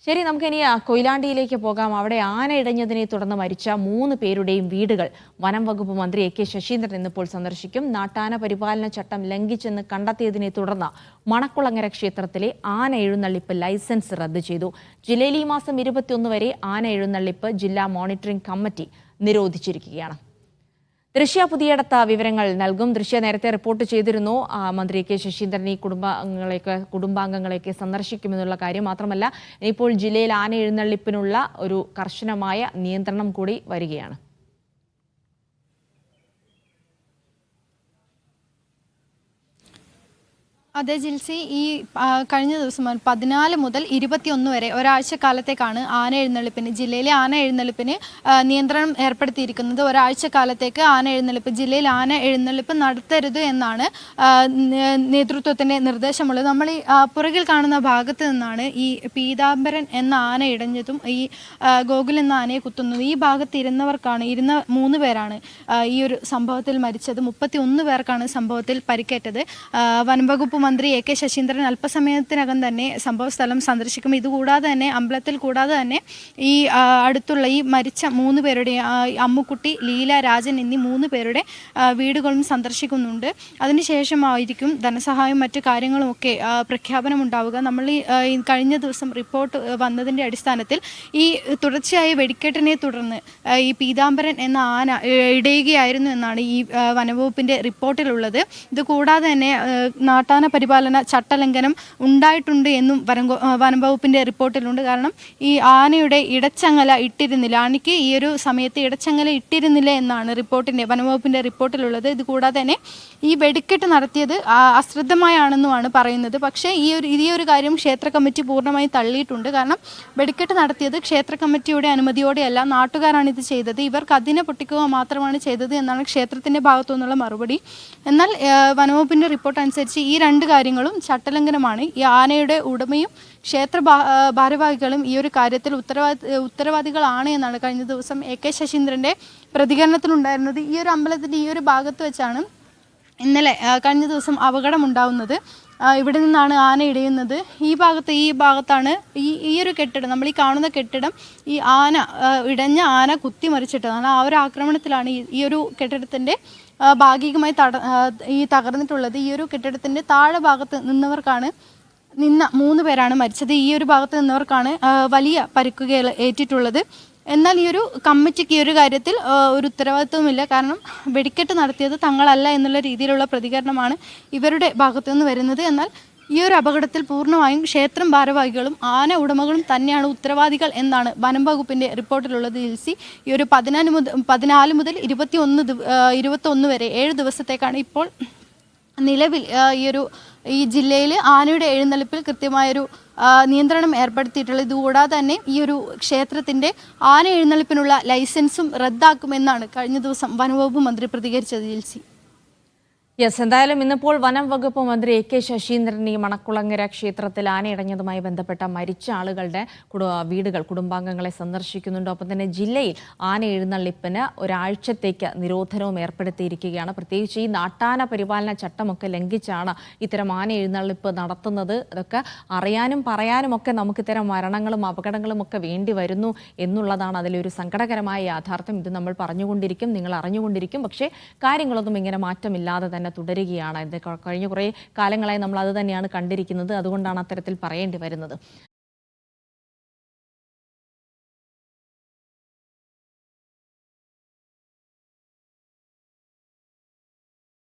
ശരി, നമുക്കിനി കൊയിലാണ്ടിയിലേക്ക് പോകാം. അവിടെ ആന ഇടഞ്ഞതിനെ തുടർന്ന് മരിച്ച 3 പേരുടെയും വീടുകൾ വനം വകുപ്പ് മന്ത്രി എ കെ ശശീന്ദ്രൻ ഇന്നിപ്പോൾ സന്ദർശിക്കും. നാട്ടാന പരിപാലന ചട്ടം ലംഘിച്ചെന്ന് കണ്ടെത്തിയതിനെ തുടർന്ന് മണക്കുളങ്ങര ക്ഷേത്രത്തിലെ ആന എഴുന്നള്ളിപ്പ് ലൈസൻസ് റദ്ദു ചെയ്തു. ജില്ലയിൽ ഈ മാസം 21 വരെ ആന എഴുന്നള്ളിപ്പ് ജില്ലാ മോണിറ്ററിംഗ് കമ്മിറ്റി നിരോധിച്ചിരിക്കുകയാണ്. ദൃശ്യ പുതിയടത്ത വിവരങ്ങൾ നൽകും. ദൃശ്യ നേരത്തെ റിപ്പോർട്ട് ചെയ്തിരുന്നു മന്ത്രി കെ ശശീന്ദ്രൻ ഈ കുടുംബാംഗങ്ങളെയൊക്കെ സന്ദർശിക്കുമെന്നുള്ള കാര്യം. മാത്രമല്ല, ഇപ്പോൾ ജില്ലയിൽ ആന എഴുന്നള്ളിപ്പിനുള്ള ഒരു കർശനമായ നിയന്ത്രണം കൂടി വരികയാണ്. അതെ ജിൽസി, ഈ കഴിഞ്ഞ ദിവസം 14 മുതൽ 21 വരെ ഒരാഴ്ചക്കാലത്തേക്കാണ് ആന എഴുന്നള്ളിപ്പിന് ജില്ലയിലെ ആന എഴുന്നള്ളിപ്പിന് നിയന്ത്രണം ഏർപ്പെടുത്തിയിരിക്കുന്നത്. ഒരാഴ്ചക്കാലത്തേക്ക് ആന എഴുന്നള്ളിപ്പ് ജില്ലയിൽ ആന എഴുന്നള്ളിപ്പ് നടത്തരുത് എന്നാണ് നേതൃത്വത്തിൻ്റെ നിർദ്ദേശമുള്ളത്. നമ്മൾ ഈ പുറകിൽ കാണുന്ന ഭാഗത്ത് നിന്നാണ് ഈ പീതാംബരൻ എന്ന ആന ഇടഞ്ഞതും ഈ ഗോകുൽ എന്ന ആനയെ കുത്തുന്നതും. ഈ ഭാഗത്ത് ഇരുന്ന 3 പേരാണ് ഈ ഒരു സംഭവത്തിൽ മരിച്ചത്. 31 പേർക്കാണ് സംഭവത്തിൽ പരിക്കേറ്റത്. വനംവകുപ്പ് മന്ത്രി എ കെ ശശീന്ദ്രൻ അല്പസമയത്തിനകം തന്നെ സംഭവസ്ഥലം സന്ദർശിക്കും. ഇതുകൂടാതെ തന്നെ അമ്പലത്തിൽ കൂടാതെ തന്നെ ഈ അടുത്തുള്ള ഈ മരിച്ച 3 പേരുടെ അമ്മുക്കുട്ടി, ലീല, രാജൻ എന്നീ 3 പേരുടെ വീടുകളും സന്ദർശിക്കുന്നുണ്ട്. അതിനുശേഷമായിരിക്കും ധനസഹായം മറ്റു കാര്യങ്ങളുമൊക്കെ പ്രഖ്യാപനമുണ്ടാവുക. നമ്മൾ ഈ കഴിഞ്ഞ ദിവസം റിപ്പോർട്ട് വന്നതിൻ്റെ അടിസ്ഥാനത്തിൽ ഈ തുടർച്ചയായ വെടിക്കെട്ടിനെ തുടർന്ന് ഈ പീതാംബരൻ എന്ന ആന ഇടയുകയായിരുന്നു എന്നാണ് ഈ വനംവകുപ്പിൻ്റെ റിപ്പോർട്ടിലുള്ളത്. ഇതുകൂടാതെ തന്നെ നാട്ടാന പരിപാലന ചട്ടലംഘനം ഉണ്ടായിട്ടുണ്ട് എന്നും വനംവകുപ്പിൻ്റെ റിപ്പോർട്ടിലുണ്ട്. കാരണം ഈ ആനയുടെ ഇടച്ചങ്ങല ഇട്ടിരുന്നില്ല, ആനയ്ക്ക് ഈ ഒരു സമയത്ത് ഇടച്ചങ്ങല ഇട്ടിരുന്നില്ല എന്നാണ് വനംവകുപ്പിൻ്റെ റിപ്പോർട്ടിലുള്ളത്. ഇതുകൂടാതെ തന്നെ ഈ വെടിക്കെട്ട് നടത്തിയത് അശ്രദ്ധമായാണെന്നുമാണ് പറയുന്നത്. പക്ഷേ ഈ ഒരു കാര്യം ക്ഷേത്ര കമ്മിറ്റി പൂർണ്ണമായി തള്ളിയിട്ടുണ്ട്. കാരണം വെടിക്കെട്ട് നടത്തിയത് ക്ഷേത്ര കമ്മിറ്റിയുടെ അനുമതിയോടെയല്ല, നാട്ടുകാരാണ് ഇത് ചെയ്തത്, ഇവർക്ക് അതിനെ പൊട്ടിക്കുക മാത്രമാണ് ചെയ്തത് എന്നാണ് ക്ഷേത്രത്തിൻ്റെ ഭാഗത്തു നിന്നുള്ള മറുപടി. എന്നാൽ വനംവകുപ്പിൻ്റെ റിപ്പോർട്ട് അനുസരിച്ച് ഈ 2 കാര്യങ്ങളും ചട്ടലംഘനമാണ്. ഈ ആനയുടെ ഉടമയും ക്ഷേത്ര ഭാരവാഹികളും ഈ ഒരു കാര്യത്തിൽ ഉത്തരവാദികളാണ് എന്നാണ് കഴിഞ്ഞ ദിവസം എ കെ ശശീന്ദ്രൻ്റെ പ്രതികരണത്തിലുണ്ടായിരുന്നത്. ഈ ഒരു അമ്പലത്തിൻ്റെ ഈ ഒരു ഭാഗത്ത് വെച്ചാണ് ഇന്നലെ കഴിഞ്ഞ ദിവസം അപകടമുണ്ടാവുന്നത്. ഇവിടെ നിന്നാണ് ആന ഇടയുന്നത്. ഈ ഭാഗത്താണ് ഈ ഒരു കെട്ടിടം, നമ്മൾ ഈ കാണുന്ന കെട്ടിടം ഈ ഇടഞ്ഞ ആന കുത്തിമറിച്ചിട്ടതാണ്. ആ ഒരു ആക്രമണത്തിലാണ് ഈ ഒരു കെട്ടിടത്തിൻ്റെ ഭാഗികമായി തകർന്നിട്ടുള്ളത്. ഈ ഒരു കെട്ടിടത്തിൻ്റെ താഴെ ഭാഗത്ത് നിന്ന 3 പേരാണ് മരിച്ചത്. ഈ ഒരു ഭാഗത്ത് നിന്നവർക്കാണ് വലിയ പരിക്കുകൾ ഏറ്റിട്ടുള്ളത്. എന്നാൽ ഈ ഒരു കമ്മിറ്റിക്ക് ഈ ഒരു കാര്യത്തിൽ ഒരു ഉത്തരവാദിത്വമില്ല. കാരണം വെടിക്കെട്ട് നടത്തിയത് തങ്ങളല്ല എന്നുള്ള രീതിയിലുള്ള പ്രതികരണമാണ് ഇവരുടെ ഭാഗത്തു നിന്ന് വരുന്നത്. എന്നാൽ ഈ ഒരു അപകടത്തിൽ പൂർണ്ണമായും ക്ഷേത്രം ഭാരവാഹികളും ആന ഉടമകളും തന്നെയാണ് ഉത്തരവാദികൾ എന്നാണ് വനം വകുപ്പിൻ്റെ റിപ്പോർട്ടിലുള്ളത്. ജിൽസി, ഈ ഒരു 14 മുതൽ 21 വരെ 7 ദിവസത്തേക്കാണ് ഇപ്പോൾ നിലവിൽ ഈ ജില്ലയിൽ ആനയുടെ എഴുന്നള്ളിപ്പിൽ കൃത്യമായൊരു നിയന്ത്രണം ഏർപ്പെടുത്തിയിട്ടുള്ളത്. ഇതുകൂടാതെ തന്നെ ഈ ഒരു ക്ഷേത്രത്തിൻ്റെ ആന എഴുന്നള്ളിപ്പിനുള്ള ലൈസൻസും റദ്ദാക്കുമെന്നാണ് കഴിഞ്ഞ ദിവസം വനംവകുപ്പ് മന്ത്രി പ്രതികരിച്ചത്. ജിൽസി, എന്തായാലും ഇന്നിപ്പോൾ വനം വകുപ്പ് മന്ത്രി എ കെ ശശീന്ദ്രൻ ഈ മണക്കുളങ്ങര ക്ഷേത്രത്തിൽ ആനയിടഞ്ഞതുമായി ബന്ധപ്പെട്ട മരിച്ച ആളുകളുടെ വീടുകൾ, കുടുംബാംഗങ്ങളെ സന്ദർശിക്കുന്നുണ്ട്. ഒപ്പം തന്നെ ജില്ലയിൽ ആന എഴുന്നള്ളിപ്പിന് ഒരാഴ്ചത്തേക്ക് നിരോധനവും ഏർപ്പെടുത്തിയിരിക്കുകയാണ്. പ്രത്യേകിച്ച് ഈ നാട്ടാന പരിപാലന ചട്ടമൊക്കെ ലംഘിച്ചാണ് ഇത്തരം ആന എഴുന്നള്ളിപ്പ് നടത്തുന്നത്. അതൊക്കെ അറിയാനും പറയാനും ഒക്കെ നമുക്ക് ഇത്തരം മരണങ്ങളും അപകടങ്ങളും ഒക്കെ വേണ്ടി വരുന്നു എന്നുള്ളതാണ് അതിലൊരു സങ്കടകരമായ യാഥാർത്ഥ്യം. ഇത് നമ്മൾ പറഞ്ഞുകൊണ്ടിരിക്കും, നിങ്ങൾ അറിഞ്ഞുകൊണ്ടിരിക്കും. പക്ഷേ കാര്യങ്ങളൊന്നും ഇങ്ങനെ മാറ്റമില്ലാതെ തന്നെ തുടരുകയാണ്. കഴിഞ്ഞ കുറേ കാലങ്ങളായി നമ്മൾ അത് തന്നെയാണ് കണ്ടിരിക്കുന്നത്. അതുകൊണ്ടാണ് അത്തരത്തിൽ പറയേണ്ടി വരുന്നത്.